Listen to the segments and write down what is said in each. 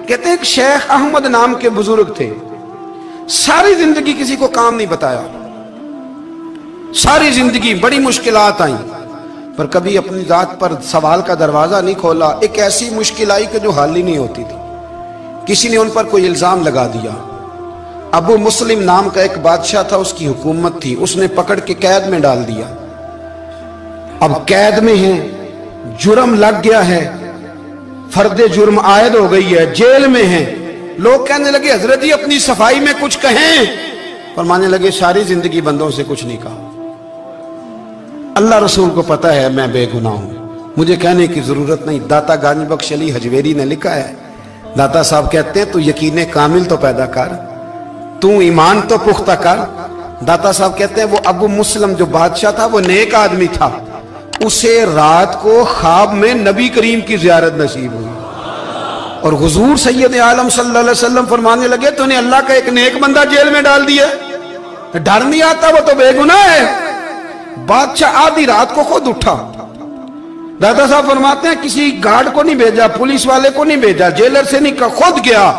کہتے ہیں ایک شیخ احمد نام کے بزرگ تھے، ساری زندگی کسی کو کام نہیں بتایا، ساری زندگی بڑی مشکلات آئیں، پر کبھی اپنی ذات پر سوال کا دروازہ نہیں کھولا۔ ایک ایسی مشکل آئی کہ جو حل ہی نہیں ہوتی تھی، کسی نے ان پر کوئی الزام لگا دیا۔ ابو مسلم نام کا ایک بادشاہ تھا، اس کی حکومت تھی، اس نے پکڑ کے قید میں ڈال دیا۔ اب قید میں ہیں، جرم لگ گیا ہے، فرد جرم عائد ہو گئی ہے، جیل میں ہیں۔ لوگ کہنے لگے حضرت جی اپنی صفائی میں کچھ کہیں، فرمانے لگے ساری زندگی بندوں سے کچھ نہیں کہا، اللہ رسول کو پتہ ہے میں بے گناہ ہوں، مجھے کہنے کی ضرورت نہیں۔ داتا گانی بخش علی حجویری نے لکھا ہے، داتا صاحب کہتے ہیں تو یقین کامل تو پیدا کر، تو ایمان تو پختہ کر۔ داتا صاحب کہتے ہیں وہ ابو مسلم جو بادشاہ تھا وہ نیک آدمی تھا، اسے رات کو خواب میں نبی کریم کی زیارت نصیب ہوئی، اور حضور سید عالم صلی اللہ علیہ وسلم فرمانے لگے تو نے اللہ کا ایک نیک بندہ جیل میں ڈال دیا، ڈر نہیں آتا، وہ تو بے گناہ ہے۔ بادشاہ آدھی رات کو خود اٹھا، دادا صاحب فرماتے ہیں کسی گارڈ کو نہیں بھیجا، پولیس والے کو نہیں بھیجا، جیلر سے نہیں کہا، خود گیا،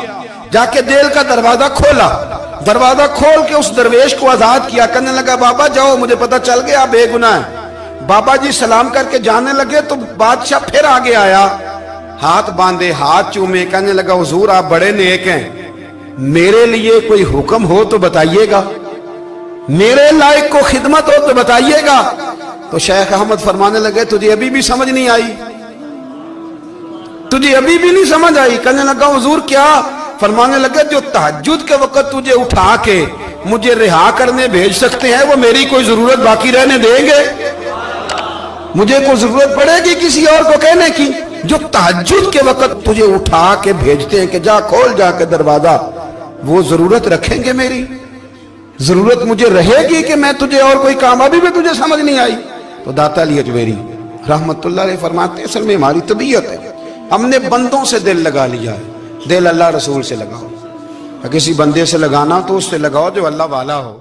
جا کے جیل کا دروازہ کھولا، دروازہ کھول کے اس درویش کو آزاد کیا، کہنے لگا بابا جاؤ مجھے پتہ چل گیا آپ بے گناہ ہیں۔ بابا جی سلام کر کے جانے لگے تو بادشاہ پھر آگے آیا، ہاتھ باندھے، ہاتھ چومے، کہنے لگا حضور آپ بڑے نیک ہیں، میرے لیے کوئی حکم ہو تو بتائیے گا، میرے لائق کو خدمت ہو تو بتائیے گا۔ تو شیخ احمد فرمانے لگے تجھے ابھی بھی سمجھ نہیں آئی، تجھے ابھی بھی نہیں سمجھ آئی؟ کہنے لگا حضور کیا؟ فرمانے لگے جو تہجد کے وقت تجھے اٹھا کے مجھے رہا کرنے بھیج سکتے ہیں وہ میری کوئی ضرورت باقی رہنے دیں گے؟ مجھے کوئی ضرورت پڑے گی کسی اور کو کہنے کی؟ جو تہجد کے وقت تجھے اٹھا کے بھیجتے ہیں کہ جا کھول جا کے دروازہ، وہ ضرورت رکھیں گے میری؟ ضرورت مجھے رہے گی کہ میں تجھے اور کوئی کام؟ ابھی بھی تجھے سمجھ نہیں آئی؟ تو داتا علی حجویری رحمت اللہ علیہ فرماتے ہیں اصل میں ہماری طبیعت ہے، ہم نے بندوں سے دل لگا لیا ہے، دل اللہ رسول سے لگاؤ، کسی بندے سے لگانا تو اس سے لگاؤ جو اللہ والا ہو۔